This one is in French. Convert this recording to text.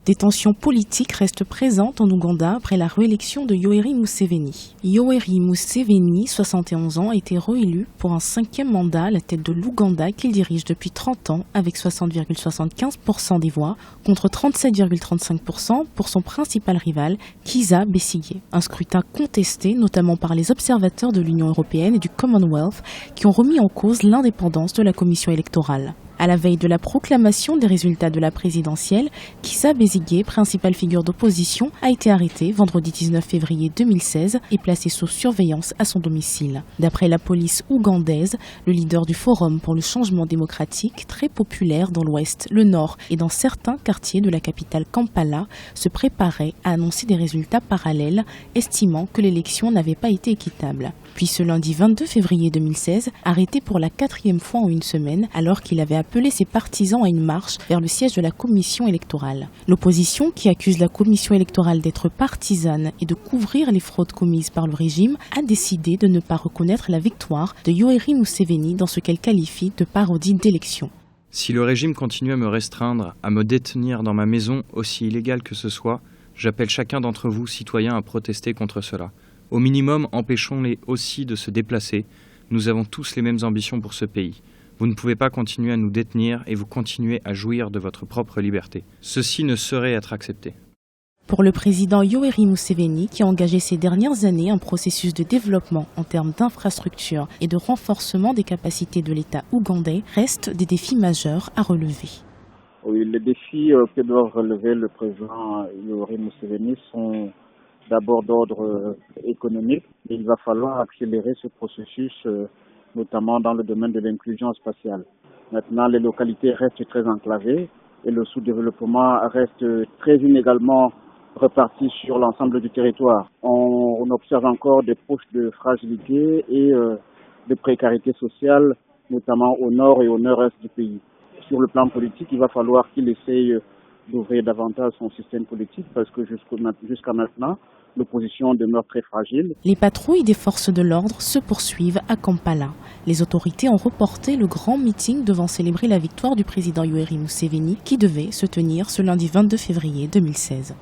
Des tensions politiques restent présentes en Ouganda après la réélection de Yoweri Museveni. Yoweri Museveni, 71 ans, a été réélu pour un 5e mandat à la tête de l'Ouganda qu'il dirige depuis 30 ans avec 60,75% des voix contre 37,35% pour son principal rival, Kizza Besigye. Un scrutin contesté notamment par les observateurs de l'Union européenne et du Commonwealth qui ont remis en cause l'indépendance de la commission électorale. À la veille de la proclamation des résultats de la présidentielle, Kizza Besigye, principale figure d'opposition, a été arrêté vendredi 19 février 2016 et placé sous surveillance à son domicile. D'après la police ougandaise, le leader du Forum pour le changement démocratique, très populaire dans l'ouest, le nord et dans certains quartiers de la capitale Kampala, se préparait à annoncer des résultats parallèles, estimant que l'élection n'avait pas été équitable. Puis ce lundi 22 février 2016, arrêté pour la 4e fois en une semaine, alors qu'il avait appelé ses partisans à une marche vers le siège de la commission électorale. L'opposition, qui accuse la commission électorale d'être partisane et de couvrir les fraudes commises par le régime, a décidé de ne pas reconnaître la victoire de Yoweri Museveni dans ce qu'elle qualifie de parodie d'élection. Si le régime continue à me restreindre, à me détenir dans ma maison, aussi illégale que ce soit, j'appelle chacun d'entre vous, citoyens, à protester contre cela. Au minimum, empêchons-les aussi de se déplacer. Nous avons tous les mêmes ambitions pour ce pays. Vous ne pouvez pas continuer à nous détenir et vous continuez à jouir de votre propre liberté. Ceci ne saurait être accepté. Pour le président Yoweri Museveni, qui a engagé ces dernières années un processus de développement en termes d'infrastructures et de renforcement des capacités de l'État ougandais, restent des défis majeurs à relever. Oui, les défis que doit relever le président Yoweri Museveni sont d'abord d'ordre économique. Il va falloir accélérer ce processus, notamment dans le domaine de l'inclusion spatiale. Maintenant, les localités restent très enclavées et le sous-développement reste très inégalement reparti sur l'ensemble du territoire. On observe encore des poches de fragilité et de précarité sociale, notamment au nord et au nord-est du pays. Sur le plan politique, il va falloir qu'il essaye d'ouvrir davantage son système politique parce que jusqu'à maintenant, l'opposition demeure très fragile. Les patrouilles des forces de l'ordre se poursuivent à Kampala. Les autorités ont reporté le grand meeting devant célébrer la victoire du président Yoweri Museveni qui devait se tenir ce lundi 22 février 2016.